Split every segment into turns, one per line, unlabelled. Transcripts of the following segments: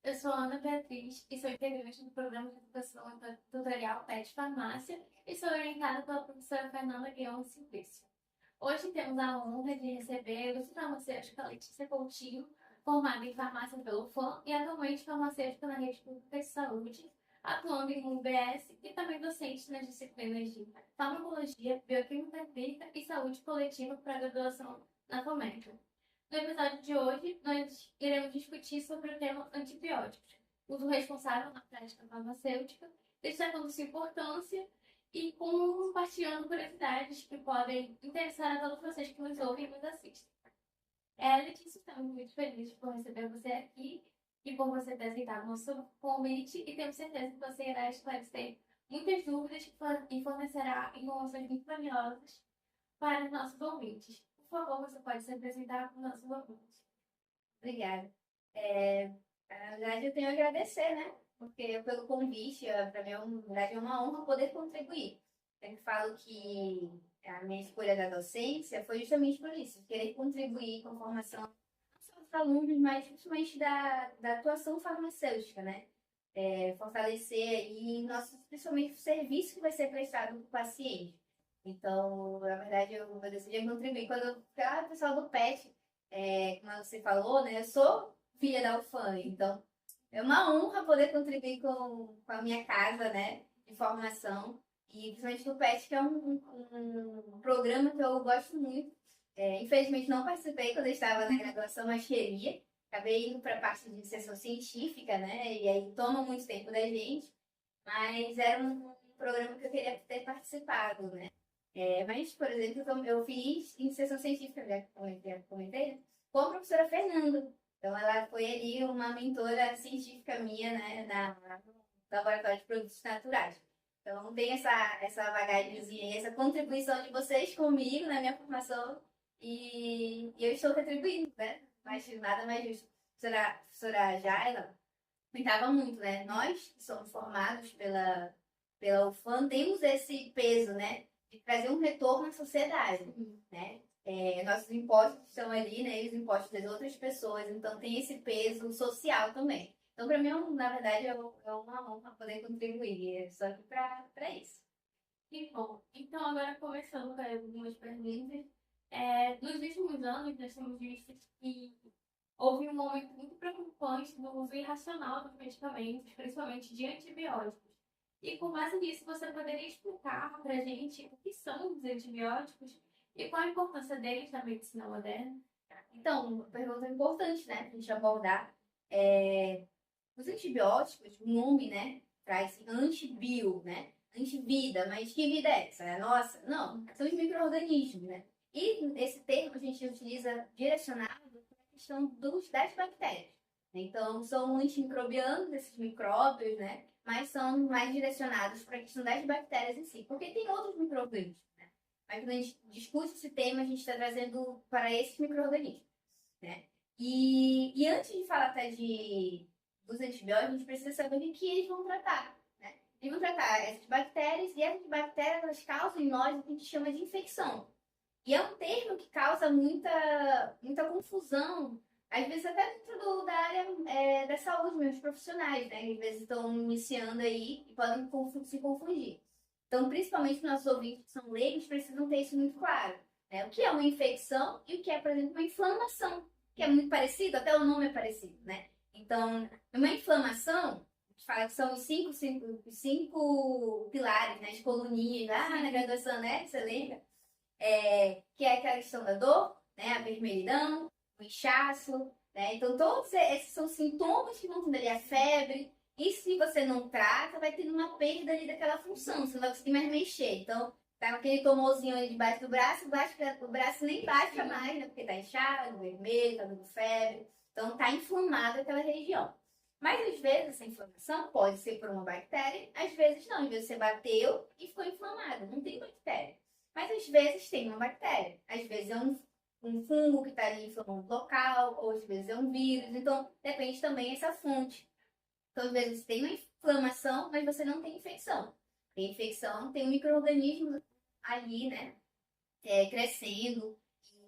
Eu sou a Ana Beatriz e sou integrante do programa de educação tutorial PET Farmácia e sou orientada pela professora Fernanda Guion Simplício. Hoje temos a honra de receber a ilustre farmacêutica Letícia Coutinho, formada em farmácia pelo FAM e atualmente farmacêutica na rede pública de saúde, atuando em UBS e também docente nas disciplinas de farmacologia, bioquímica clínica e saúde coletiva para graduação na FOMEC. No episódio de hoje, nós iremos discutir sobre o tema antibióticos, uso responsável na prática farmacêutica, destacando sua importância e compartilhando curiosidades que podem interessar a todos vocês que nos ouvem e nos assistem. Letícia, estamos muito felizes por receber você aqui e por você ter aceitado o nosso convite e temos certeza que você irá esclarecer muitas dúvidas e fornecerá informações muito valiosas para os nossos ouvintes. Por favor, você pode se apresentar para os nossos ouvintes.
Obrigada. Na verdade, eu tenho a agradecer, né? Porque pelo convite, para mim, na verdade, é uma honra poder contribuir. Eu falo que a minha escolha da docência foi justamente por isso, querer contribuir com a formação não só dos alunos, mas principalmente da atuação farmacêutica, né? Fortalecer aí, principalmente o serviço que vai ser prestado para o paciente. Então, na verdade, eu decidi contribuir. O pessoal do PET, como você falou, né? Eu sou filha da UFAM, então é uma honra poder contribuir com a minha casa, né? De formação. E principalmente do PET, que é um programa que eu gosto muito. Infelizmente, não participei quando eu estava na graduação, mas queria. Acabei indo para a parte de iniciação científica, né? E aí toma muito tempo da gente. Mas era um programa que eu queria ter participado, né? Mas, por exemplo, eu fiz iniciação científica, já comentei, né? Com a professora Fernanda. Então, ela foi ali uma mentora científica minha, né, no Laboratório de Produtos Naturais. Então, tem essa bagagemzinha, essa contribuição de vocês comigo na minha formação e eu estou contribuindo, né? Mas nada mais justo. A professora Jaila comentava muito, né? Nós que somos formados pela UFAM temos esse peso, né? De trazer um retorno à sociedade, né? Nossos impostos estão ali, né? E os impostos das outras pessoas, então tem esse peso social também. Então, para mim, na verdade, é uma honra poder contribuir, só que para isso.
Que bom. Então, agora começando com algumas perguntas. Nos últimos anos, nós temos visto que houve um aumento muito preocupante no uso irracional dos medicamentos, principalmente de antibióticos. E com base nisso, você poderia explicar para a gente o que são os antibióticos e qual a importância deles na medicina moderna?
Então, uma pergunta importante, né, para a gente abordar. Os antibióticos, o nome, né, traz antibio, né, antivida, mas que vida é essa? É a nossa? Não, são os micro-organismos, né? E esse termo a gente utiliza direcionado para a questão das bactérias. Então, são antimicrobianos, esses micróbios, né? Mas são mais direcionados para a questão das bactérias em si, porque tem outros micro-organismos, né? Mas quando a gente discute esse tema, a gente está trazendo para esses micro-organismos, né? E antes de falar até dos antibióticos, a gente precisa saber o que eles vão tratar, né? Eles vão tratar essas bactérias, e essas bactérias elas causam em nós o que a gente chama de infecção. E é um termo que causa muita confusão, às vezes até dentro da área da saúde, mesmo, os profissionais, né? Às vezes estão iniciando aí e podem se confundir. Então, principalmente os nossos ouvintes que são leigos, precisam ter isso muito claro, né? O que é uma infecção e o que é, por exemplo, uma inflamação, que é muito parecido, até o nome é parecido, né? Então, uma inflamação, a gente fala que são os cinco pilares, né? As coluninhas, na graduação, né? Você lembra? Que é aquela questão da dor, né? A vermelhidão, o inchaço, né? Então, todos esses são sintomas que vão tendo ali a febre. E se você não trata, vai tendo uma perda ali daquela função, você não vai conseguir mais mexer. Então, tá com aquele tumorzinho ali debaixo do braço, o braço nem baixa mais, né? Porque tá inchado, vermelho, tá dando febre. Então, tá inflamado aquela região. Mas, às vezes, essa inflamação pode ser por uma bactéria, às vezes não. Às vezes você bateu e ficou inflamado, não tem bactéria. Mas, às vezes, tem uma bactéria. Às vezes é um fungo que está ali inflamando o local, ou às vezes é um vírus. Então, depende também dessa fonte. Então, às vezes, você tem uma inflamação, mas você não tem infecção. Tem infecção, tem um micro-organismo ali, né? Crescendo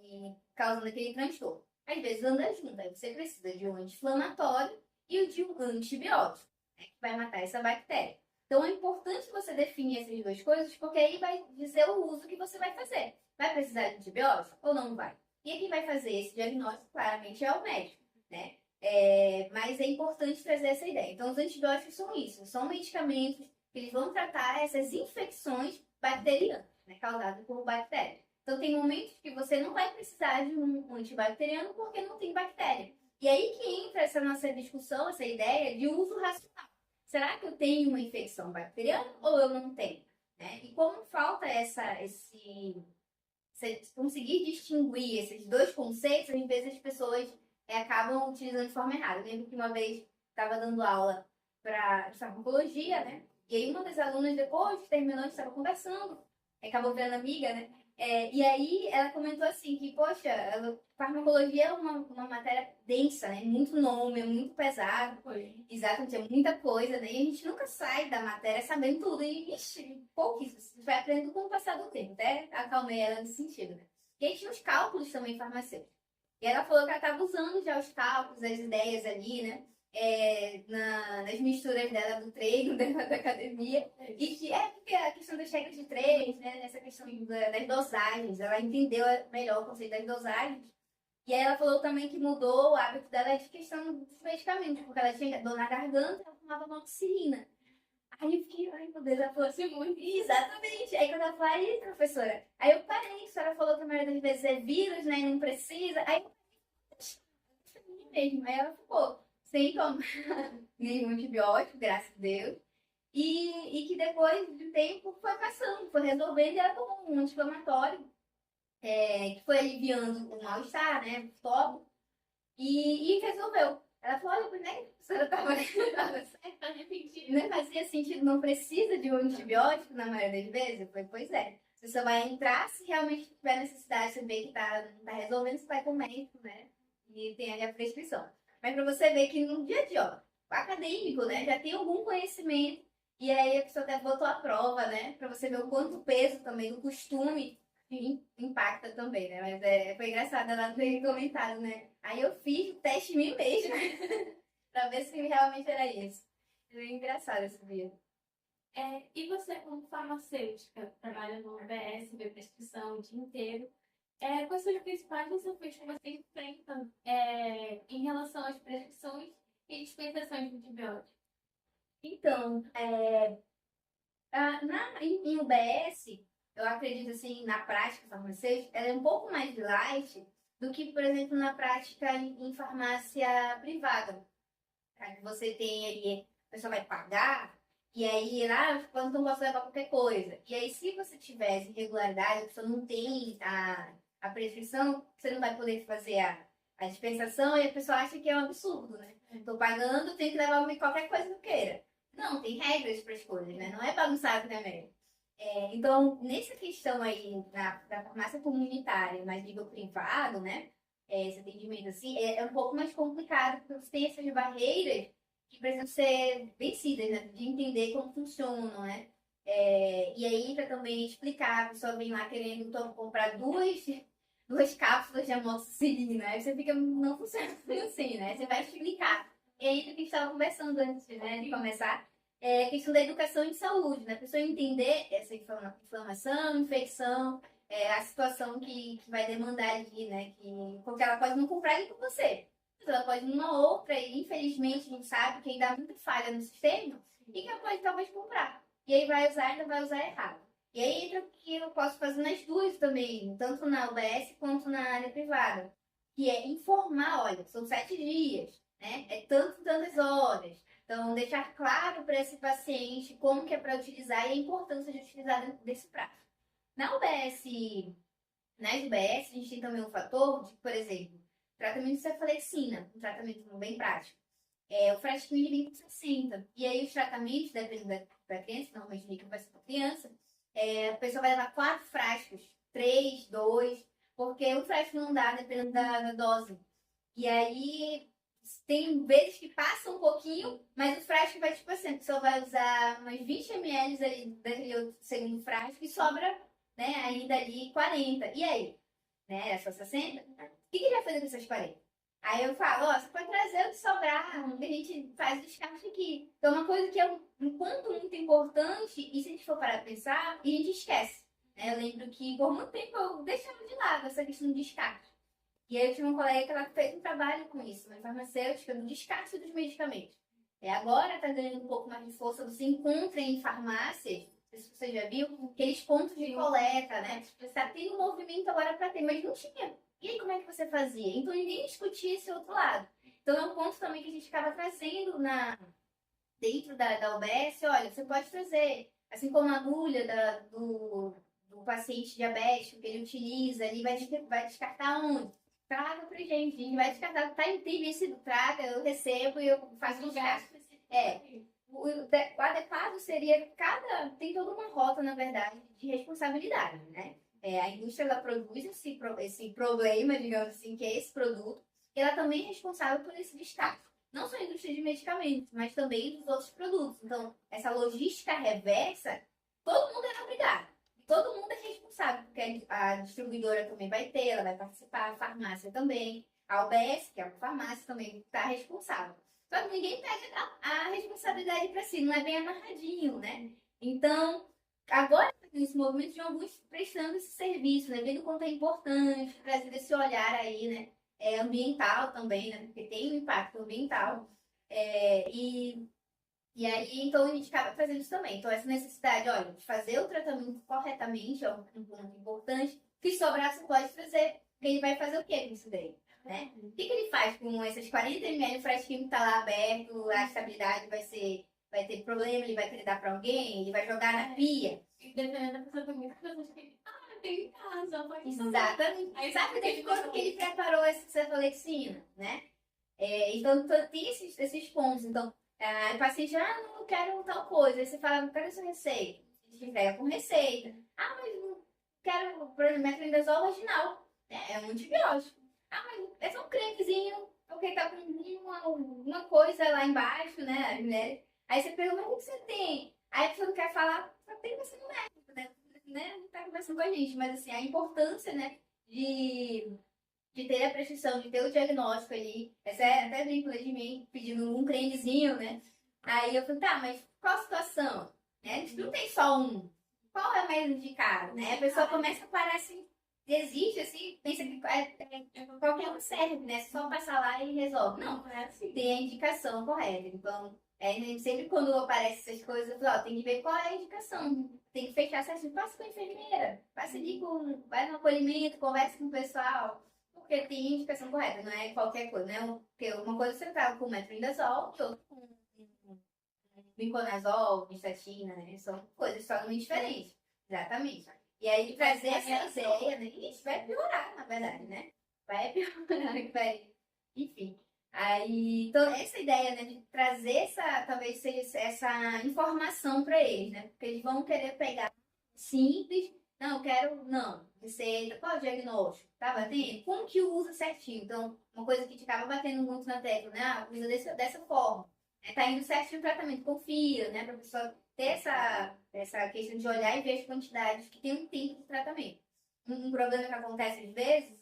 e causando aquele transtorno. Às vezes anda junto, aí você precisa de um anti-inflamatório e o de um antibiótico, né, que vai matar essa bactéria. Então é importante você definir essas duas coisas, porque aí vai dizer o uso que você vai fazer. Vai precisar de antibiótico ou não vai? E quem vai fazer esse diagnóstico, claramente, é o médico, né? Mas é importante trazer essa ideia. Então, os antibióticos são isso, são medicamentos que eles vão tratar essas infecções bacterianas, né, causadas por bactérias. Então, tem momentos que você não vai precisar de um antibacteriano porque não tem bactéria. E aí que entra essa nossa discussão, essa ideia de uso racional. Será que eu tenho uma infecção bacteriana ou eu não tenho? Né? E como falta conseguir distinguir esses dois conceitos, às vezes as pessoas acabam utilizando de forma errada. Eu lembro que uma vez estava dando aula para farmacologia, né? E aí uma das alunas, depois que terminou, a gente estava conversando, acabou vendo amiga, né? E aí ela comentou assim que, poxa, farmacologia é uma matéria densa, né? Muito nome, é muito pesado. Exatamente, é muita coisa, né? E a gente nunca sai da matéria sabendo tudo. E, ixi, pouquíssimo. Você vai aprendendo com o passar do tempo. Até acalmei ela nesse sentido, né? E aí tinha os cálculos também farmacêuticos. E ela falou que ela estava usando já os cálculos, as ideias ali, né? Nas misturas dela do treino, da academia. E que porque a questão das regras de treino, né? Nessa questão das dosagens, ela entendeu melhor o conceito das dosagens. E aí ela falou também que mudou o hábito dela de questão dos medicamentos, porque ela tinha dor na garganta, ela tomava amoxicilina. Aí eu fiquei, ai meu Deus, ela falou assim muito. Exatamente. Aí quando ela falou, aí professora, aí eu parei, a senhora falou que a maioria das vezes é vírus, né, e não precisa. Aí eu falei, mesmo. Aí ela ficou sem tomar nenhum antibiótico, graças a Deus. E que depois do tempo foi passando, foi resolvendo e ela tomou um anti-inflamatório, que foi aliviando o mal-estar, né, o estômago, e resolveu. Ela falou, olha, né, a senhora estava não fazia sentido, não precisa de um antibiótico na maioria das vezes? Eu falei, pois é. Você só vai entrar se realmente tiver necessidade, você vê que não tá resolvendo, você vai com o médico, né? E tem ali a prescrição. Mas para você ver que no dia a dia, ó, o acadêmico, né, já tem algum conhecimento, e aí a pessoa até botou a prova, né? Para você ver o quanto o peso também, o costume impacta também, né? Mas foi engraçado ela ter comentado, né? Aí eu fiz o teste em mim mesma para ver se realmente era isso. É engraçado esse dia.
E você, como farmacêutica, trabalha no UBS, vê prescrição o dia inteiro, quais são os principais desafios que você enfrenta em relação às prescrições e dispensações de antibióticos?
Então, em UBS, eu acredito assim, na prática farmacêutica, ela é um pouco mais light do que, por exemplo, na prática em farmácia privada. Tá? Você tem ali, a pessoa vai pagar, e aí lá, quando não posso levar qualquer coisa. E aí, se você tiver irregularidade, a pessoa não tem a prescrição, você não vai poder fazer a dispensação, e a pessoa acha que é um absurdo, né? Estou pagando, tenho que levar qualquer coisa que eu queira. Não, tem regras para as coisas, né? Não é bagunçado também. Então, nessa questão aí da farmácia comunitária, mas nível privado, né? Esse atendimento assim, é um pouco mais complicado, porque você tem essas barreiras que precisam ser vencidas, né? De entender como funcionam, né? E aí, para também explicar, a pessoa vem lá querendo então, comprar duas cápsulas de amoxicilina, aí você fica, não funciona assim, né? Você vai explicar. E aí, do que a gente estava conversando antes, né, de começar, a questão da educação em saúde, né? A pessoa entender essa inflamação, infecção, a situação que vai demandar ali, né? Porque ela pode não comprar ele com você. Mas ela pode ir numa outra, e infelizmente a gente sabe que ainda há muita falha no sistema, e que ela pode talvez comprar. E aí vai usar, ainda vai usar errado. E aí entra o que eu posso fazer nas duas também, tanto na UBS quanto na área privada. Que é informar, olha, são 7 dias, né? Tantas horas. Então, deixar claro para esse paciente como que é para utilizar e a importância de utilizar dentro desse prazo. Na UBS, nas UBS, a gente tem também um fator de, por exemplo, tratamento de cefalexina, um tratamento bem prático. O frasquinho de 20 por 60. E aí os tratamentos, dependendo da criança, normalmente o líquido vai ser para criança, a pessoa vai levar 4 frascos, 3, 2, porque o frasco não dá, dependendo da dose. E aí tem vezes que passa um pouquinho, mas o frasco vai, tipo assim, a pessoa vai usar umas 20 ml ali daquele outro segundo frasco e sobra, né, ainda ali 40. E aí? Né, é só 60? O que ele vai fazer com essas 40? Aí eu falo, ó, você pode trazer o que sobrar, que a gente faz o descarte aqui. Então, uma coisa que é um ponto muito importante, e se a gente for parar pra pensar, e a gente esquece. Né? Eu lembro que por muito tempo eu deixava de lado essa questão do descarte. E aí eu tinha uma colega que ela fez um trabalho com isso, uma farmacêutica, no descarte dos medicamentos. Agora está ganhando um pouco mais de força, você encontra em farmácias, não sei se você já viu, aqueles pontos de coleta, né? Está tendo um movimento agora para ter, mas não tinha. E aí como é que você fazia? Então ninguém discutia esse outro lado. Então é um ponto também que a gente acaba trazendo dentro da UBS, olha, você pode trazer, assim como a agulha do paciente diabético que ele utiliza, ele vai descartar onde? Traga pra gente, a gente vai descartar, tá incrível esse traga, eu recebo e eu faço um gasto. O adequado seria tem toda uma rota, na verdade, de responsabilidade, né? A indústria ela produz esse problema, digamos assim, que é esse produto, e ela também é responsável por esse descarte. Não só a indústria de medicamentos, mas também dos outros produtos. Então, essa logística reversa, todo mundo é obrigado. Todo mundo é responsável, porque a distribuidora também vai ter, ela vai participar, a farmácia também, a UBS, que é uma farmácia, também está responsável. Só que ninguém pega a responsabilidade para si, não é bem amarradinho, né? Então, agora, nesse movimento de alguns prestando esse serviço, né? Vendo quanto é importante, trazendo esse olhar aí, né? Ambiental também, né? Porque tem um impacto ambiental. E aí, então, a gente acaba fazendo isso também. Então, essa necessidade, olha, de fazer o tratamento corretamente é um ponto importante. Que sobrar, você pode trazer. Porque ele vai fazer o quê com isso daí? Né? O que ele faz com essas 40 ml, o frasquinho que está lá aberto, a estabilidade vai ter problema, ele vai querer dar para alguém, ele vai jogar na pia.
E dependendo da pessoa, tem muitas pessoas que eu tenho em casa, pode
Exatamente.
Aí,
sabe desde quando que ele preparou essa cefalexina, né? Então, tem esses pontos. Então, o paciente, não quero tal coisa. Aí você fala, não quero essa receita. A gente entrega com receita. Mas não quero, por exemplo, metronidazol vaginal. É um antibiótico. Mas é só um cremezinho, porque tá com uma coisa lá embaixo, né? Aí você pergunta, o que você tem? Aí a pessoa não quer falar, só tem você no médico, né? Não tá conversando com a gente. Mas, assim, a importância, né, de ter a prescrição, de ter o diagnóstico ali. Essa é até vincula de mim, pedindo um cremezinho, né? Aí eu falei, tá, mas qual a situação? Né? Não tem só um. Qual é o mais indicado? Né? A pessoa começa a parar assim, desiste assim, pensa que qualquer um serve, né? Só passar lá e resolve. Não, é assim. Tem a indicação correta. Então, sempre quando aparecem essas coisas, eu falo, tem que ver qual é a indicação. Tem que fechar certinho. Passa com a enfermeira, passa ali vai no acolhimento, conversa com o pessoal. Porque tem indicação correta, não é qualquer coisa, né? Porque uma coisa você trata com metronidazol, e outra com vinconazol, nistatina, né? São coisas totalmente diferentes. Exatamente. E aí trazer essa ideia, né? Isso vai piorar, na verdade, né? Vai piorar, vai. Enfim. Aí, então, essa ideia, né, de trazer talvez seja essa informação para eles, né? Porque eles vão querer pegar simples. Não, quero, não. Receita, qual é o diagnóstico? Tá batendo? Como que usa certinho? Então, uma coisa que a gente acaba batendo muito na tecla, né? Usa dessa forma. Tá indo certinho o tratamento, confia, né? Pra pessoa ter essa questão de olhar e ver as quantidades que tem um tempo de tratamento. Um problema que acontece às vezes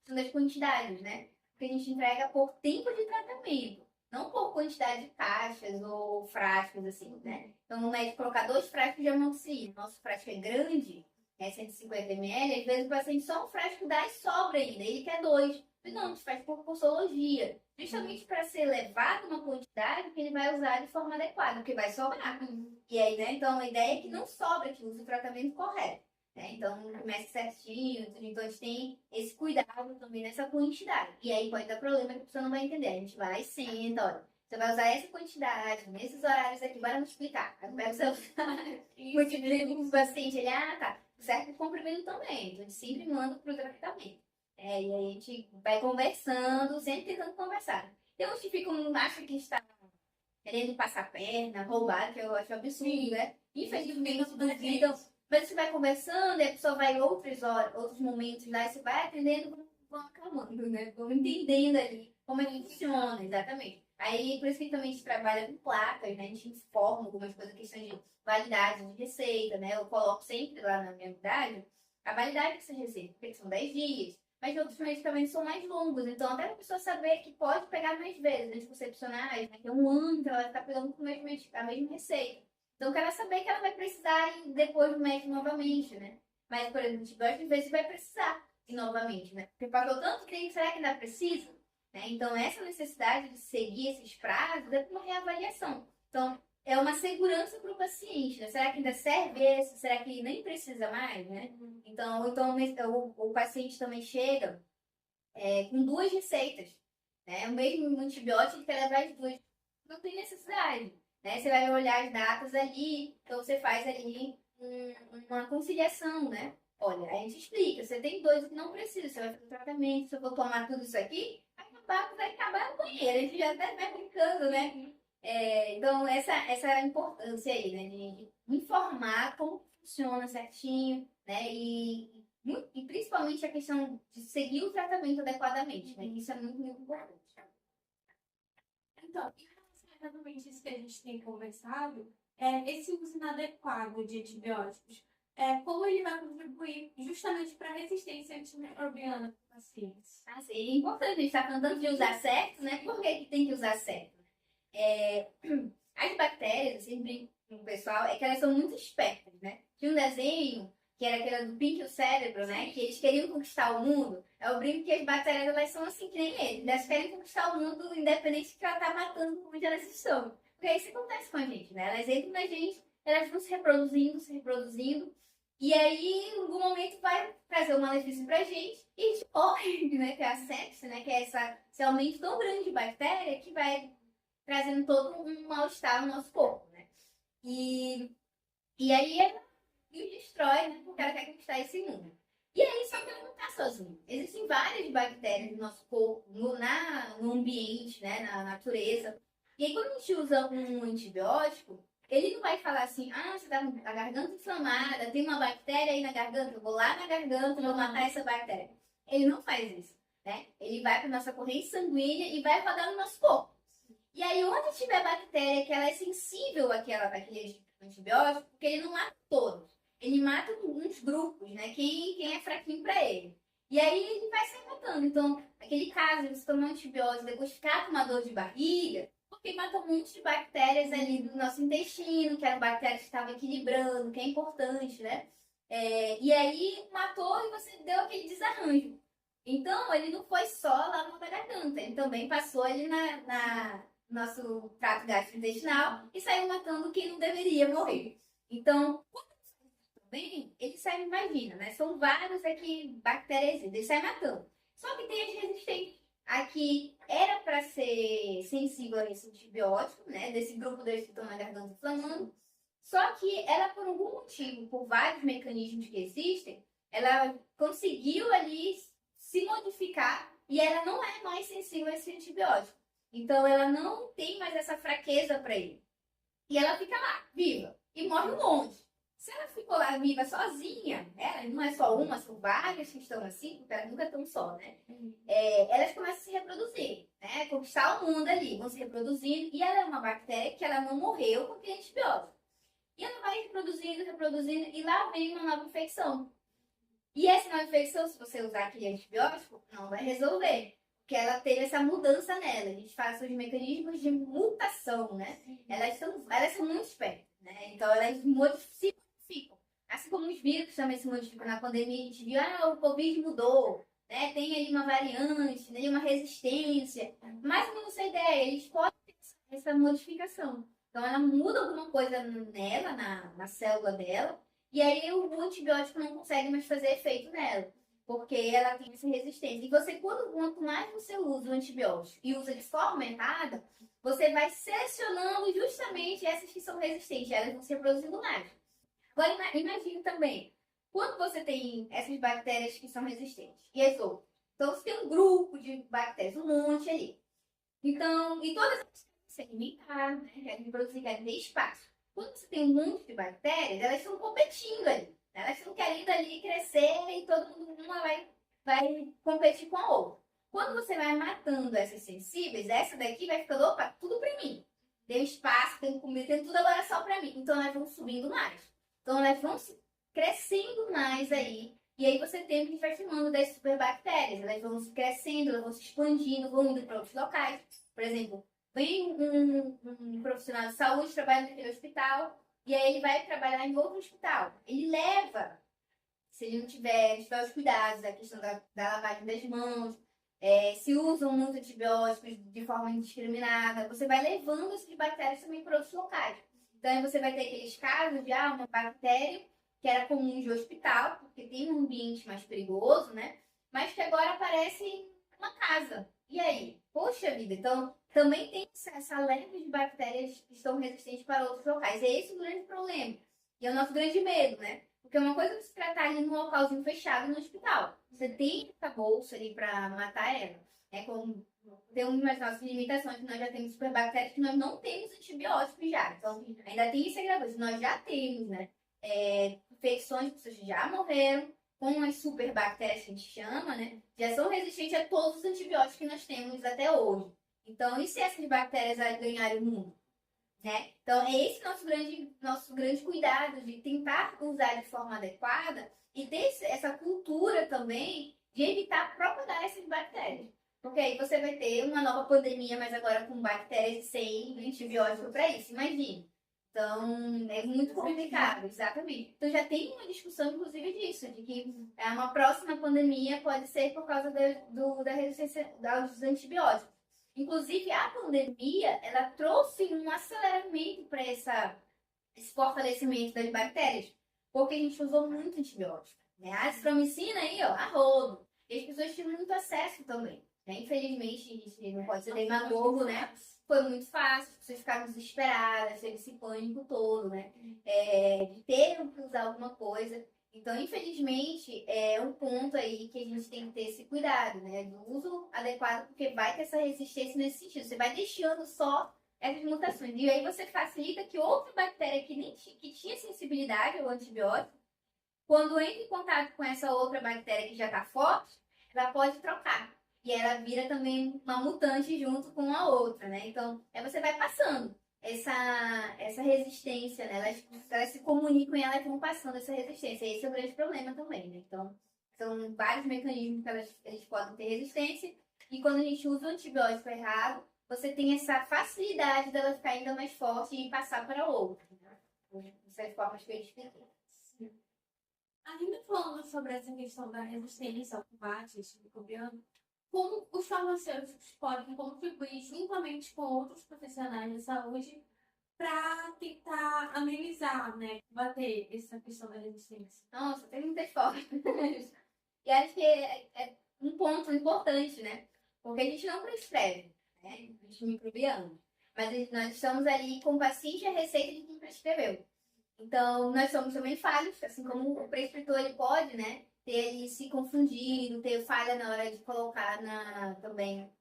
são das quantidades, né? Porque a gente entrega por tempo de tratamento, não por quantidade de caixas ou frascos, assim, né? Então, no médico colocar 2 frascos de amoxicilina, nosso frasco é grande, 150 ml, às vezes o paciente só um frasco dá e sobra ainda, ele quer 2. Não, a gente faz por posologia, justamente para ser levado uma quantidade que ele vai usar de forma adequada, porque vai sobrar. E aí, né, então a ideia é que não sobra, que use o tratamento correto. Né? Então, começa certinho, então a gente tem esse cuidado também nessa quantidade. E aí pode dar problema que a pessoa não vai entender. A gente vai lá e senta, olha, você vai usar essa quantidade, nesses horários aqui, bora multiplicar. Aí pega o celular, multiplica com o paciente, ele, tá, certo o comprimido também. Então, a gente sempre manda para o tratamento. E aí a gente vai conversando, sempre tentando conversar. Tem uns que ficam, acham que está querendo passar a perna, roubar, que eu acho absurdo, né? Infelizmente, duvidam. Mas você vai conversando, e a pessoa vai em outros momentos lá, e você vai atendendo, vão acalmando, né? Vão entendendo ali como é que funciona, exatamente. Aí, por isso que também a gente trabalha com placas, né? A gente informa algumas coisas, questão de validade de receita, né? Eu coloco sempre lá na minha unidade a validade dessa receita, porque são 10 dias. mas outros medicamentos são mais longos. Então, até a pessoa saber que pode pegar mais vezes, anticoncepcionais, né? Que é um ano que ela vai ficar pegando com a mesma receita. Então, quero saber que ela vai precisar ir depois do médico novamente, né? Mas, por exemplo, antibiótico, às vezes vai precisar ir novamente, né? Porque passou tanto tempo, será que ainda precisa? Né? Então, essa necessidade de seguir esses prazos é uma reavaliação. Então, é uma segurança para o paciente, né? Será que ainda serve esse? Será que nem precisa mais, né? Então o paciente também chega com 2 receitas, né? O mesmo antibiótico que levar as 2. Não tem necessidade, né? Você vai olhar as datas ali, então você faz ali uma conciliação, né? Olha, a gente explica, você tem 2 que não precisa, você vai fazer tratamento, se eu for tomar tudo isso aqui, vai acabar no banheiro, a gente já até vai brincando, né? Então, essa importância aí, né, de informar como funciona certinho, né, e principalmente a questão de seguir o tratamento adequadamente, né, isso é muito, muito importante.
Então, em relação exatamente isso que a gente tem conversado, esse uso inadequado de antibióticos, como ele vai contribuir justamente para a resistência antimicrobiana dos pacientes?
Assim, é importante, a gente está falando tanto de usar certo, né, por que tem que usar certo? As bactérias, eu sempre brinco com o pessoal, é que elas são muito espertas, né? Tinha um desenho, que era aquele do Pink e o Cérebro, né? Que eles queriam conquistar o mundo. Eu brinco que as bactérias, elas são assim que nem eles. Elas querem conquistar o mundo, independente de que ela tá matando onde elas estão. Porque isso acontece com a gente, né? Elas entram na gente, elas vão se reproduzindo. E aí, em algum momento, vai trazer um malefício pra gente. E a gente morre, né? Que é a sepse, né? Que é esse aumento tão grande de bactéria que vai trazendo todo um mal-estar no nosso corpo, né? E aí ela o destrói, né? Porque ela quer conquistar esse mundo. E aí, só que ela não está sozinha. Existem várias bactérias no nosso corpo, no ambiente, né? Na natureza. E aí, quando a gente usa um antibiótico, ele não vai falar assim, você tá com a garganta inflamada, tem uma bactéria aí na garganta, eu vou lá na garganta, vou matar essa bactéria. Ele não faz isso, né? Ele vai para nossa corrente sanguínea e vai rodar no nosso corpo. E aí, onde tiver bactéria que ela é sensível àquele antibiótico, porque ele não mata todos. Ele mata uns grupos, né? Quem é fraquinho para ele. E aí, ele vai se matando. Então, aquele caso de você tomar um antibiótico e depois ficar com uma dor de barriga, porque mata um monte de bactérias ali do nosso intestino, que eram bactérias que estavam equilibrando, que é importante, né? E aí, matou e você deu aquele desarranjo. Então, ele não foi só lá no da garganta, ele também passou ali na nosso trato gastrointestinal e saiu matando quem não deveria morrer. Então, quando também, ele sai, imagina, né? São vários aqui bactérias, ele sai matando. Só que tem as resistentes. Aqui era para ser sensível a esse antibiótico, né? Desse grupo deles que estão na garganta inflamando. Só que ela, por algum motivo, por vários mecanismos que existem, ela conseguiu ali se modificar e ela não é mais sensível a esse antibiótico. Então, ela não tem mais essa fraqueza para ele. E ela fica lá, viva, e morre um monte. Se ela ficou lá viva sozinha, não é só uma, são várias que estão assim, porque ela nunca é tão só, né? Elas começam a se reproduzir, né? Conquistar o mundo ali, vão se reproduzindo. E ela é uma bactéria que ela não morreu com aquele antibiótico. E ela vai reproduzindo, reproduzindo, e lá vem uma nova infecção. E essa nova infecção, se você usar aquele antibiótico, não vai resolver. Porque ela teve essa mudança nela. A gente fala sobre os mecanismos de mutação, né? Elas são muito espertas, né? Então, elas se modificam. Assim como os vírus também se modificam. Na pandemia, a gente viu, o Covid mudou, né? Tem ali uma variante, né? Uma resistência. Mais ou menos essa ideia. Eles podem ter essa modificação. Então, ela muda alguma coisa nela, na célula dela, e aí o antibiótico não consegue mais fazer efeito nela, porque ela tem essa resistência. E você, quanto mais você usa o antibiótico e usa de forma errada, você vai selecionando justamente essas que são resistentes, elas vão se reproduzindo mais. Agora, imagine também, quando você tem essas bactérias que são resistentes e as outras. Então, você tem um grupo de bactérias, um monte ali. Então, e todas elas querem se alimentar, né? Querem produzir, querem ter espaço. Quando você tem um monte de bactérias, elas estão competindo ali. Elas estão querendo ali crescer e todo mundo, uma vai competir com a outra. Quando você vai matando essas sensíveis, essa daqui vai ficando, opa, tudo pra mim. Deu espaço, tem comida, tem tudo agora só pra mim. Então elas vão subindo mais. Então elas vão crescendo mais aí E aí você tem o que vai chamando das superbactérias. Elas vão se crescendo, elas vão se expandindo, vão indo para outros locais. Por exemplo, vem um profissional de saúde trabalhando naquele hospital, e aí ele vai trabalhar em outro hospital. Ele leva, se ele não tiver os cuidados, a questão da lavagem das mãos, se usam muito antibióticos de forma indiscriminada, você vai levando essas bactérias também para outros locais. Então, aí você vai ter aqueles casos de uma bactéria que era comum de hospital, porque tem um ambiente mais perigoso, né? Mas que agora aparece em uma casa. E aí? Poxa vida, então também tem essa leve de bactérias que estão resistentes para outros locais. É esse o grande problema. E é o nosso grande medo, né? Porque uma coisa é se tratar ali num localzinho fechado no hospital. Você tem a bolsa ali para matar ela. É como tem umas nossas limitações, que nós já temos superbactérias que nós não temos antibióticos já. Então, ainda tem esse agravante. Nós já temos, né? Infecções, pessoas já morreram com as superbactérias que a gente chama, né? Já são resistentes a todos os antibióticos que nós temos até hoje. Então, e se essas bactérias ganharem o mundo? Né? Então, é esse nosso grande cuidado de tentar usar de forma adequada e ter essa cultura também de evitar propagar essas bactérias. Porque aí você vai ter uma nova pandemia, mas agora com bactérias sem antibiótico para isso. Imagine. Então, é muito complicado, exatamente. Então, já tem uma discussão, inclusive, disso, de que uma próxima pandemia pode ser por causa da resistência aos antibióticos. Inclusive, a pandemia, ela trouxe um aceleramento para esse fortalecimento das bactérias, porque a gente usou muito antibiótico. Né? A azitromicina aí, ó, a rodo. E as pessoas tinham muito acesso também. Né? Infelizmente, a gente não pode ser demagogo, né? Foi muito fácil, as pessoas ficaram desesperadas, teve esse pânico todo, né? De ter que usar alguma coisa. Então, infelizmente, é um ponto aí que a gente tem que ter esse cuidado, né? Do uso adequado, porque vai ter essa resistência nesse sentido. Você vai deixando só essas mutações. E aí você facilita que outra bactéria que tinha sensibilidade ao antibiótico, quando entra em contato com essa outra bactéria que já está forte, ela pode trocar. E ela vira também uma mutante junto com a outra, né? Então, aí você vai passando essa resistência, né? Elas se comunicam e elas vão passando essa resistência. Esse é o grande problema também, né? Então, são vários mecanismos que eles podem ter resistência. E quando a gente usa o antibiótico errado, você tem essa facilidade dela ficar ainda mais forte e passar para outra. Né? Essas formas que eu expliquei.
Ainda falando sobre essa questão da resistência ao combate antimicrobiano, como os farmacêuticos podem contribuir juntamente com outros profissionais de saúde para tentar amenizar, né, combater essa questão da resistência?
Nossa, tem muitas formas. E acho que é um ponto importante, né? Porque a gente não prescreve, né? Antimicrobiano. Mas nós estamos ali com o paciente e a receita de quem prescreveu. Então, nós somos também falhos, assim como o prescritor ele pode, né? Ter ele se confundido, ter falha na hora de colocar também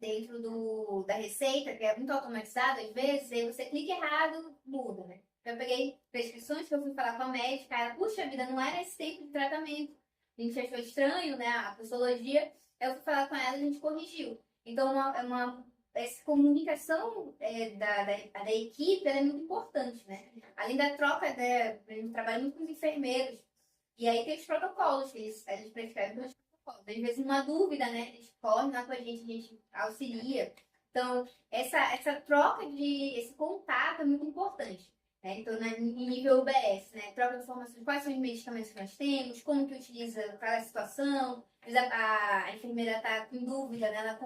dentro da receita, que é muito automatizado às vezes, aí você clica errado, muda, né? Eu peguei prescrições que eu fui falar com a médica, ela, puxa vida, não era esse tempo de tratamento. A gente achou estranho, né? A posologia, eu fui falar com ela e a gente corrigiu. Então, essa comunicação da equipe ela é muito importante, né? Além da troca, a gente trabalha muito com os enfermeiros, e aí tem os protocolos que eles prescrevem os protocolos. Às vezes, uma dúvida, né? Eles correm lá com a gente auxilia. Então, essa troca esse contato é muito importante. Né? Então, em nível UBS, né? Troca de informações de quais são os medicamentos que nós temos, como que utiliza cada situação. A enfermeira está com dúvida, né?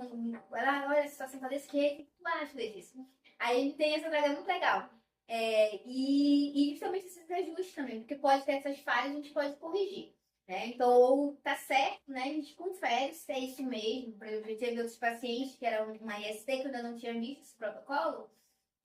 Ela olha, a situação está desse jeito, o que tu acha disso? Aí a gente tem essa draga muito legal. E justamente esses ajustes também, porque pode ter essas falhas, a gente pode corrigir. Né? Então, ou tá certo, né? A gente confere se é isso mesmo. Por exemplo, eu teve outros pacientes que eram uma IST, que eu ainda não tinha visto esse protocolo.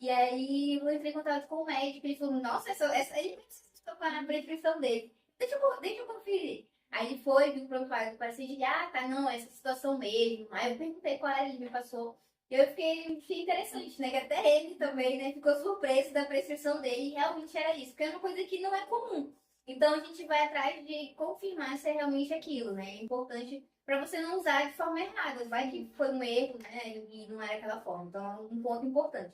E aí eu entrei em contato com o médico, ele falou, nossa, ele precisa tocar na prescrição dele. Deixa eu conferir. Aí ele foi, viu o protocolo do paciente, tá, não, essa situação mesmo. Aí eu perguntei qual era, ele me passou. Eu fiquei interessante, né? Que até ele também, né? Ficou surpreso da prescrição dele e realmente era isso. Porque é uma coisa que não é comum. Então, a gente vai atrás de confirmar se é realmente aquilo, né? É importante para você não usar de forma errada. Vai que foi um erro, né? E não era aquela forma. Então, é um ponto importante.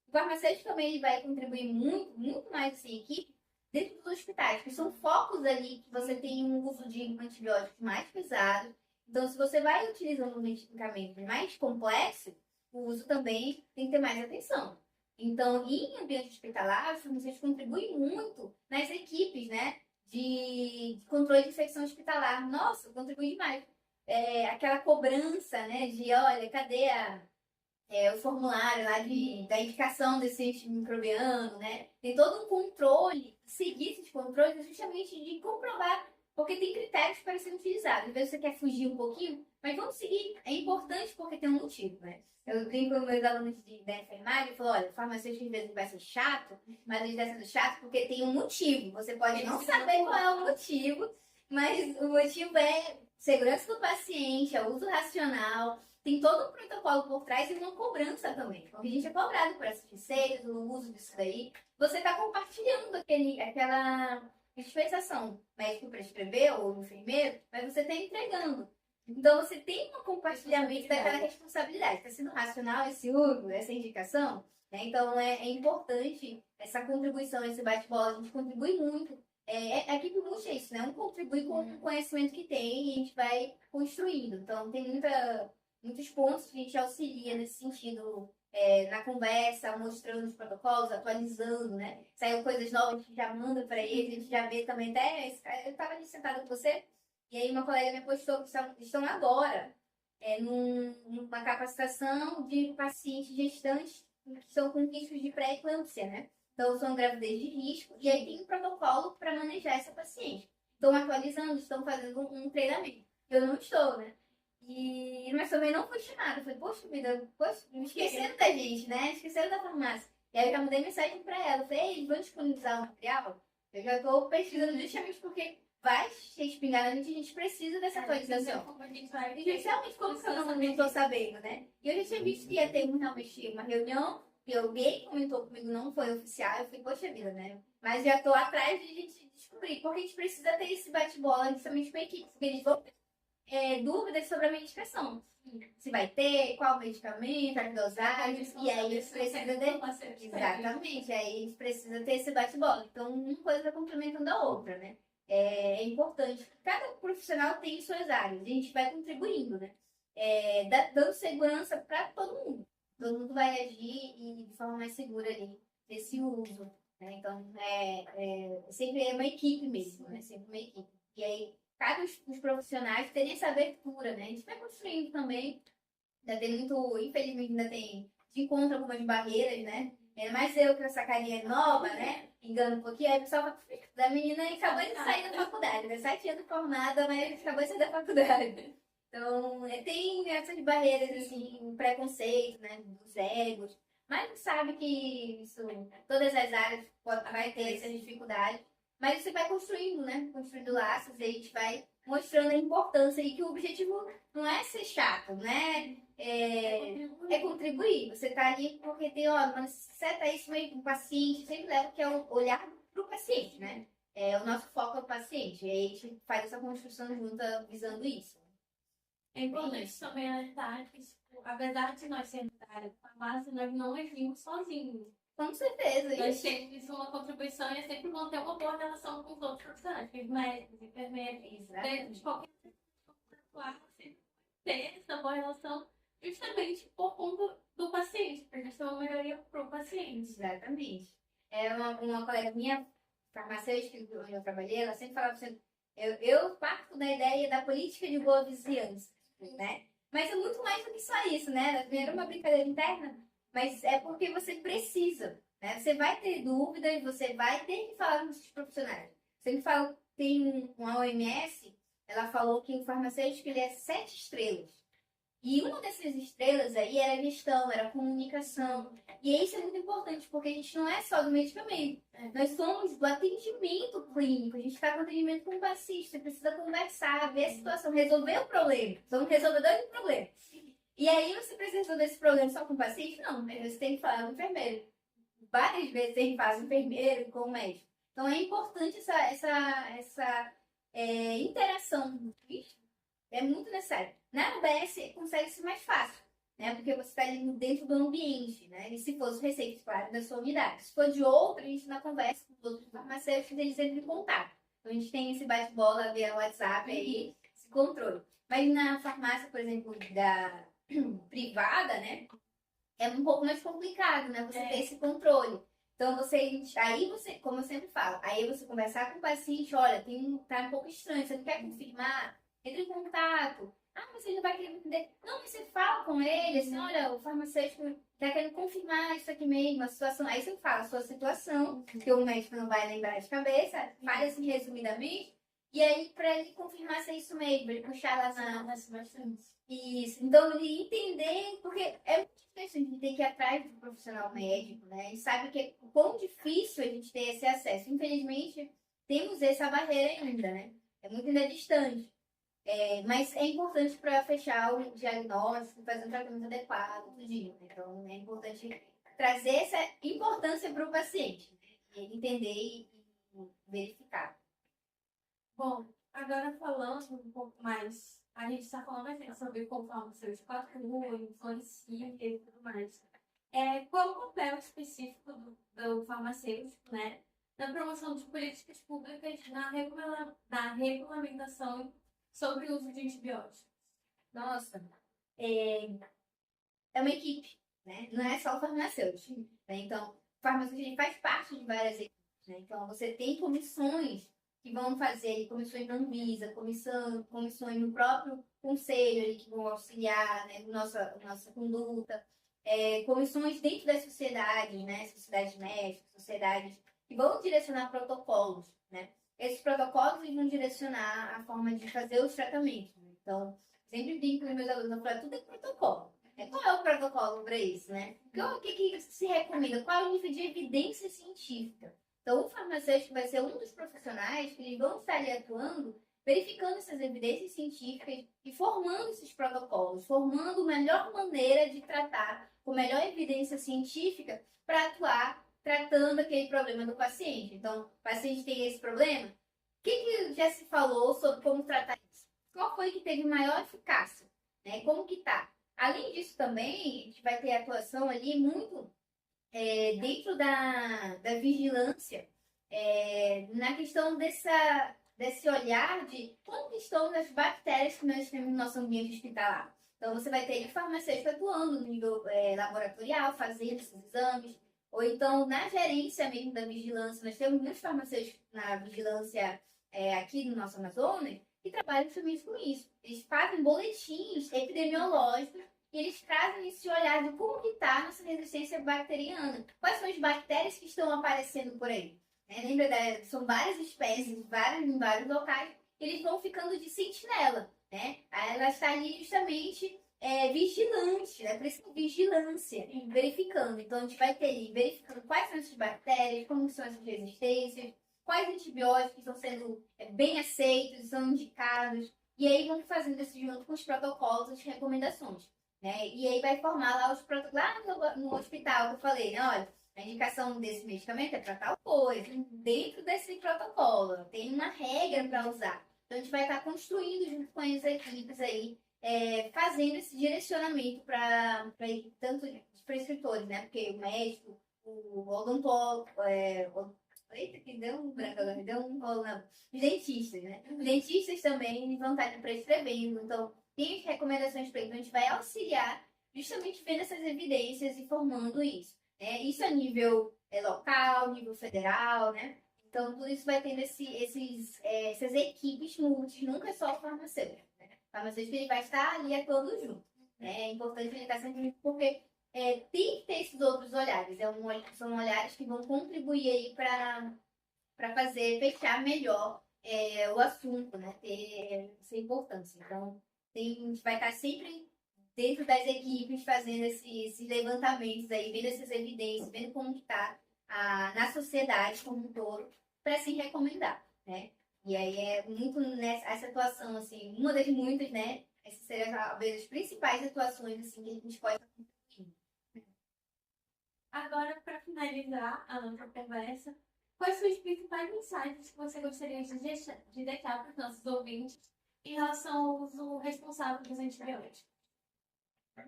O farmacêutico também ele vai contribuir muito, muito mais assim, em equipe, dentro dos hospitais, que são focos ali que você tem um uso de antibióticos mais pesado. Então, se você vai utilizando um medicamento mais complexo, o uso também tem que ter mais atenção. Então, em ambiente hospitalar, os farmacêuticos contribuem muito nas equipes, né, de controle de infecção hospitalar. Nossa, contribui demais. Aquela cobrança, né, de, olha, cadê o formulário lá da indicação desse antimicrobiano, né? Tem todo um controle, seguir esses controles é justamente de comprovar, porque tem critérios para serem utilizados. Às vezes você quer fugir um pouquinho, mas vamos seguir. É importante porque tem um motivo, né? Eu brinco com meus alunos da enfermagem e falo, olha, o farmacêutico às vezes vai ser chato, mas ele está sendo chato porque tem um motivo. Você pode não saber qual é o motivo, mas o motivo é segurança do paciente, é uso racional, tem todo um protocolo por trás e uma cobrança também. Porque a gente é cobrado por essas receitas, o uso disso daí. Você está compartilhando aquela dispensação. O médico prescreveu, ou o enfermeiro, mas você está entregando. Então, você tem um compartilhamento daquela responsabilidade. Está sendo racional esse uso, essa indicação? Né? Então, é importante essa contribuição, esse bate-bola. A gente contribui muito. A equipe multi é isso, né? Um contribui com o conhecimento que tem e a gente vai construindo. Então, tem muitos pontos que a gente auxilia nesse sentido, na conversa, mostrando os protocolos, atualizando, né? Saiu coisas novas, a gente já manda para eles, a gente já vê também. Até eu estava ali sentada com você, e aí uma colega me postou que estão agora numa capacitação de pacientes gestantes que estão com riscos de pré-eclâmpsia, né? Então, são gravidez de risco, e aí tem um protocolo para manejar essa paciente. Estão atualizando, estão fazendo um treinamento. Eu não estou, né? Mas também não fui chamada. Falei, poxa vida, me esqueceram da gente, né? Esqueceram da farmácia. E aí eu já mandei mensagem para ela. Falei, ei, vão disponibilizar o material? Eu já estou pesquisando justamente porque vai respingar na gente, a gente precisa dessa atualização. E justamente como que eu não estou sabendo, né? E eu já tinha visto que ia ter realmente uma reunião, que alguém comentou comigo, não foi oficial. Eu falei, poxa vida, né? Mas já estou atrás de a gente descobrir, porque a gente precisa ter esse bate-bola justamente com a equipe, porque eles vão dúvidas sobre a medicação. Se vai ter, qual medicamento, as dosagens, e aí eles precisam de... Exatamente, aí eles precisam ter esse bate-bola. Então, uma coisa vai complementando a outra, né? É importante. Cada profissional tem suas áreas, a gente vai contribuindo, né? Dando segurança para todo mundo. Todo mundo vai agir e de forma mais segura ali, desse uso. Né? Então, sempre é uma equipe mesmo, né? Sempre uma equipe. E aí, cabe os profissionais terem essa abertura, né? A gente vai construindo também. Ainda tem muito, infelizmente, ainda tem, se encontra algumas barreiras, né? Ainda mais eu que essa carinha nova, né? Engano um pouquinho, aí o pessoal fala, da menina acabou de sair da faculdade, né? 7 anos formada, mas acabou de sair da faculdade. Então, tem essas barreiras, assim, preconceito, né? Dos egos. Mas a gente sabe que isso, todas as áreas vai ter essas dificuldades. Mas você vai construindo, né? Construindo laços e a gente vai mostrando a importância e que o objetivo não é ser chato, né? É contribuir. Você tá ali porque tem, ó, mas seta isso meio com o paciente, sempre leva que é o olhar para o paciente, né? O nosso foco é o paciente. E aí a gente faz essa construção junta visando isso.
É importante também alertar que, apesar de nós sermos da área de farmácia, nós não agimos sozinhos.
Com certeza.
Nós temos uma contribuição e é sempre bom ter uma boa relação com os outros profissionais, os médicos, enfermeiros, de qualquer atuar, sempre ter essa boa relação, justamente por conta do paciente, para a gente ter uma melhoria para o paciente.
Exatamente. Uma colega minha, farmacêutica, onde eu trabalhei, ela sempre falava assim, eu parto da ideia da política de boa vizinhança, né? Mas é muito mais do que só isso, né? Era uma brincadeira interna, mas é porque você precisa, né? Você vai ter dúvidas, você vai ter que falar com os profissionais. Você me fala, tem uma OMS, ela falou que o farmacêutico ele é 7 estrelas. E uma dessas estrelas aí era gestão, era comunicação. E isso é muito importante, porque a gente não é só do medicamento. Nós somos do atendimento clínico. A gente está com atendimento com o paciente. Você precisa conversar, ver a situação, resolver o problema. Somos resolvedores de problema. E aí você precisa resolver esse problema só com o paciente? Não, você tem que falar com o enfermeiro. Várias vezes tem que falar com o enfermeiro, com o médico. Então é importante essa interação. É muito necessário. Na UBS consegue ser mais fácil. né? Porque você está ali dentro do ambiente, né? E se fosse receita, claro, da sua unidade. Se for de outra, a gente na conversa com os outros farmacêuticos, eles entram em contato. Então, a gente tem esse bate-bola via WhatsApp aí, esse controle. Mas na farmácia, por exemplo, da privada, né? É um pouco mais complicado, né? Você ter esse controle. Então, aí você, como eu sempre falo, aí você conversar com o paciente, olha, tá um pouco estranho, você não quer confirmar? Entre em contato. Ah, mas você não vai querer entender. Não, mas você fala com ele, assim, olha, o farmacêutico tá querendo confirmar isso aqui mesmo, a situação. Aí você fala a sua situação, que o médico não vai lembrar de cabeça, fala assim resumidamente, e aí pra ele confirmar se é isso mesmo, ele puxar lá na... Isso, então ele entender, porque é muito difícil a gente ter que ir atrás do profissional médico, né? E sabe que é quão difícil a gente ter esse acesso. Infelizmente, temos essa barreira ainda, né? É muito ainda distante. Mas é importante para fechar o diagnóstico, fazer um tratamento adequado, tudinho, né? Então, é importante trazer essa importância para o paciente, né? Ele entender e verificar.
Bom, agora falando um pouco mais, a gente está falando aqui sobre como farmacêutico atua, influencia e tudo mais. Qual é o papel específico do farmacêutico, né, na promoção de políticas públicas na regulamentação sobre o uso de antibióticos?
Nossa, é uma equipe, né? Não é só o farmacêutico, né? Então, o farmacêutico ele faz parte de várias equipes, né? Então, você tem comissões que vão fazer, comissões na Anvisa, comissões no próprio conselho ali, que vão auxiliar, né, nossa conduta, comissões dentro das sociedades, né? Sociedades médicas, sociedades que vão direcionar protocolos, né? Esses protocolos eles vão direcionar a forma de fazer os tratamentos, né? Então, sempre brinco com os meus alunos, eu falo, tudo é protocolo. Qual é o protocolo para isso, né? O que se recomenda? Qual é o nível de evidência científica? Então, o farmacêutico vai ser um dos profissionais que eles vão estar ali atuando, verificando essas evidências científicas e formando esses protocolos, formando a melhor maneira de tratar, com melhor evidência científica, para atuar tratando aquele problema do paciente. Então, o paciente tem esse problema, o que já se falou sobre como tratar isso? Qual foi que teve maior eficácia? Né? Como que tá? Além disso também, a gente vai ter atuação ali muito dentro da vigilância, na questão desse olhar de como estão as bactérias que nós temos no nosso ambiente hospitalar. Então, você vai ter farmacêutico atuando no nível laboratorial, fazendo esses exames, ou então na gerência mesmo da vigilância. Nós temos muitos farmacêuticos na vigilância aqui no nosso Amazonas que trabalham justamente com isso. Eles fazem boletins epidemiológicos e eles trazem esse olhar de como que está a nossa resistência bacteriana. Quais são as bactérias que estão aparecendo por aí? Lembra, são várias espécies, em vários locais, eles vão ficando de sentinela. Né? Ela está ali justamente vigilante, né? Por isso vigilância, verificando. Então, a gente vai ter ali, verificando quais são essas bactérias, como são essas resistências, quais antibióticos estão sendo bem aceitos, são indicados, e aí vamos fazendo isso junto com os protocolos, as recomendações. Né? E aí vai formar lá os protocolos, lá no hospital que eu falei, né? Olha, a indicação desse medicamento é para tal coisa, dentro desse protocolo, tem uma regra para usar. Então a gente vai estar construindo junto com as equipes aí, fazendo esse direcionamento para tanto os prescritores, né? Porque o médico, o odontólogo, eita, que deu um branco agora, deu um rolo não. Os dentistas, né? Os dentistas também vão estar prescrevendo, então tem as recomendações para ele, então a gente vai auxiliar justamente vendo essas evidências e formando isso. Isso a nível local, nível federal, né? Então, tudo isso vai tendo essas equipes multis, nunca é só o farmacêutico. Né? O farmacêutico ele vai estar ali atuando junto. Né? É importante ele estar sempre junto, porque tem que ter esses outros olhares. São olhares que vão contribuir aí para fechar melhor o assunto, né? Ter essa importância. Então, a gente vai estar sempre dentro das equipes fazendo esses levantamentos aí, vendo essas evidências, vendo como está na sociedade como um todo, para se recomendar, né? E aí é muito nessa atuação, assim, uma das muitas, né? Essas seriam talvez as principais atuações, assim, que a gente pode contribuir.
Agora, para finalizar a nossa conversa, quais são as principais mensagens que você gostaria de deixar para os nossos ouvintes em relação ao uso responsável dos antibióticos?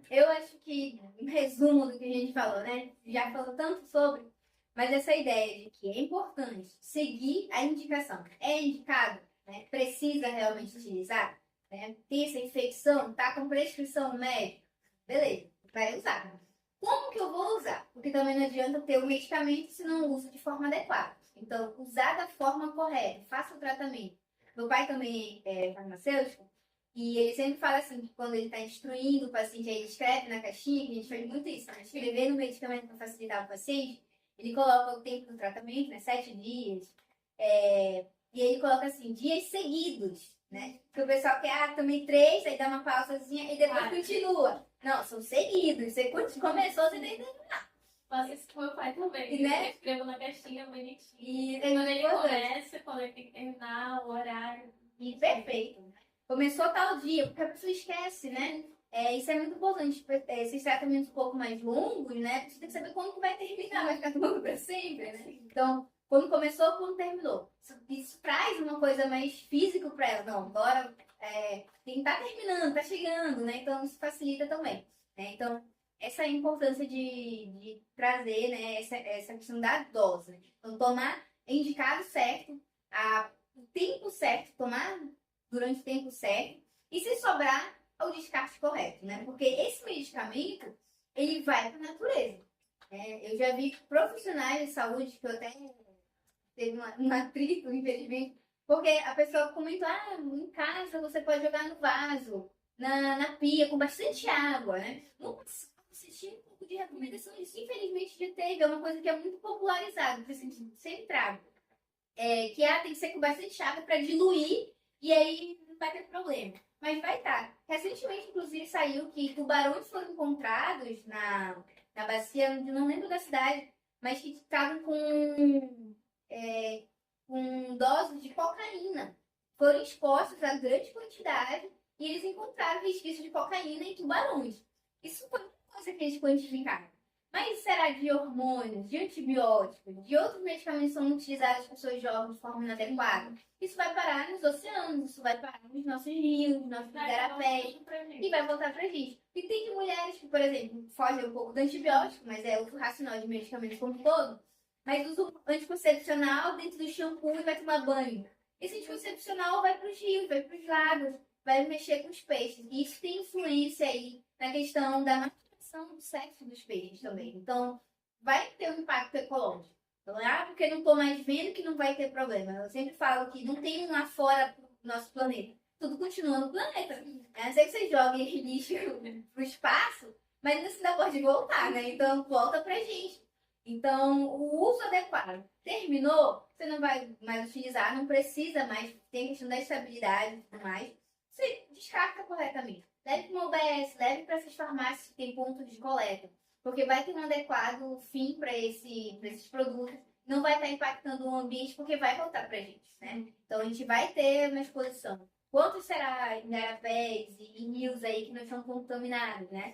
Eu acho que, em resumo do que a gente falou, né? Já falou tanto sobre, mas essa ideia de que é importante seguir a indicação. É indicado, né? Precisa realmente utilizar, né? Tem essa infecção, tá com prescrição médica, beleza, vai usar. Como que eu vou usar? Porque também não adianta ter o medicamento se não uso de forma adequada. Então, usar da forma correta, faça o tratamento. Meu pai também é farmacêutico, e ele sempre fala assim, que quando ele está instruindo o paciente, aí ele escreve na caixinha, que a gente faz muito isso, né? Escrever no medicamento para facilitar o paciente, ele coloca o tempo do tratamento, né? 7 dias. E ele coloca assim, dias seguidos, né? Porque o pessoal quer, também 3, aí dá uma pausazinha e depois continua. Não, são seguidos. Você começou, você tem que terminar.
Faço isso com meu pai também.
E, né?
Eu escrevo na caixinha bonitinho.
E
Quando ele começa, quando ele tem que terminar, o horário.
E perfeito. Começou tal dia, porque a pessoa esquece, né? Isso é muito importante. Esses tratamentos um pouco mais longos, né? Você tem que saber quando que vai terminar, vai ficar tomando para sempre, né? Então, quando começou, quando terminou. Isso traz uma coisa mais física para ela. Não, agora tem que estar terminando, tá chegando, né? Então, isso facilita também. Né? Então, essa é a importância de trazer, né? Essa questão da dose. Então, tomar indicado certo, o tempo certo, tomar durante o tempo certo, e se sobrar, o descarte correto, né? Porque esse medicamento, ele vai para a natureza. Eu já vi profissionais de saúde que eu até teve um atrito, infelizmente, porque a pessoa comentou, em casa você pode jogar no vaso, na pia, com bastante água, né? Nossa, você tinha um pouco de recomendação disso. Infelizmente já teve, é uma coisa que é muito popularizada, que sempre trago. Que tem que ser com bastante água para diluir e aí não vai ter problema. Mas vai estar. Recentemente, inclusive, saiu que tubarões foram encontrados na bacia, não lembro da cidade, mas que estavam com doses de cocaína. Foram expostos a grande quantidade e eles encontraram resquícios de cocaína em tubarões. Isso foi uma coisa que eles quantificaram. Mas será de hormônios, de antibióticos, de outros medicamentos que são utilizados por pessoas jovens de forma inadequada? Isso vai parar nos oceanos, isso vai parar nos nossos rios, nos nossos igarapés e vai voltar pra gente. E tem de mulheres que, por exemplo, fogem um pouco do antibiótico, mas é outro racional de medicamentos como um todo, mas usa anticoncepcional dentro do shampoo e vai tomar banho. Esse anticoncepcional vai para os rios, vai para os lagos, vai mexer com os peixes. E isso tem influência aí na questão da do sexo dos peixes também. Então, vai ter um impacto ecológico. Então, porque não estou mais vendo que não vai ter problema. Eu sempre falo que não tem um lá fora do nosso planeta. Tudo continua no planeta. A não ser que você jogue lixo pro espaço, mas ainda pode voltar, né? Então, volta pra gente. Então, o uso adequado. Terminou, você não vai mais utilizar, não precisa mais, tem questão da estabilidade e tudo mais. Você descarta corretamente. Leve para uma UBS, leve para essas farmácias que tem ponto de coleta. Porque vai ter um adequado fim para esses produtos. Não vai estar impactando o ambiente, porque vai voltar para a gente, né? Então, a gente vai ter uma exposição. Quanto será em igarapés e rios aí que não estão contaminados, né?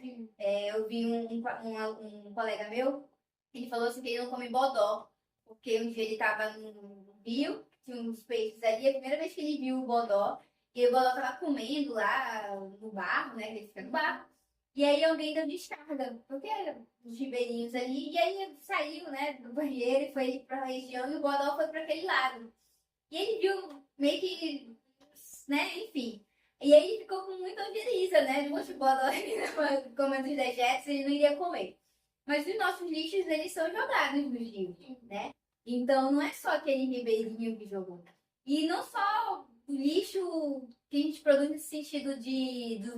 Eu vi um colega meu, ele falou assim que ele não come bodó. Porque um dia ele estava no rio, tinha uns peixes ali, a primeira vez que ele viu o bodó, e o Boló tava comendo lá no barro, né? Que ele fica no barro. E aí alguém deu descarga, porque eram os ribeirinhos ali. E aí ele saiu, né, do banheiro e foi pra região e o Bodó foi para aquele lado. E ele viu meio que, né, enfim. E aí ele ficou com muita ojeriza, né? Poxa, o Bodó comendo os dejetos, ele não iria comer. Mas os nossos lixos, eles são jogados nos rios, né? Então não é só aquele ribeirinho que jogou. E não só o lixo que a gente produz nesse sentido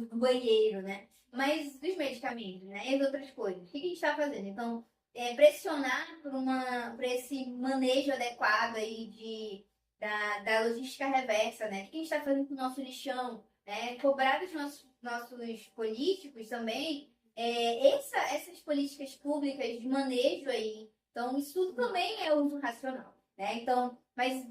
do banheiro, né? Mas dos medicamentos, né? E de outras coisas. O que a gente está fazendo? Então, pressionar por esse manejo adequado aí da logística reversa, né? O que a gente está fazendo com o nosso lixão? Né? Cobrar dos nossos políticos também essas políticas públicas de manejo aí. Então, isso tudo também é uso racional, né? Então, mas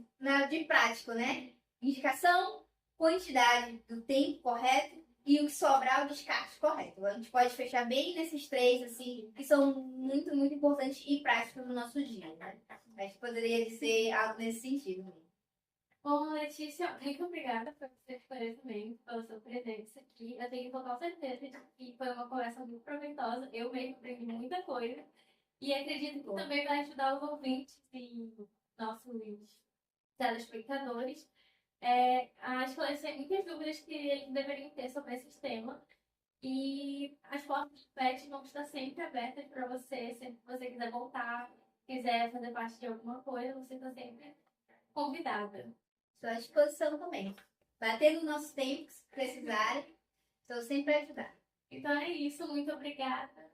de prático, né? Indicação, quantidade do tempo correto e o que sobrar, o descarte correto. A gente pode fechar bem nesses três, assim, que são muito, muito importantes e práticos no nosso dia, né? A gente poderia dizer algo nesse sentido.
Bom, Letícia, muito obrigada por você escolher também, pela sua presença aqui. Eu tenho total certeza de que foi uma conversa muito proveitosa. Eu mesmo aprendi muita coisa. E acredito que também vai ajudar os ouvintes e nossos telespectadores a esclarecer muitas dúvidas que eles deveriam ter sobre esse tema. E as portas do PET vão estar sempre abertas para você, sempre que você quiser voltar, quiser fazer parte de alguma coisa, você está sempre convidada.
Estou à disposição também. Bater no nosso tempo, se precisarem, estou sempre a ajudar.
Então é isso, muito obrigada.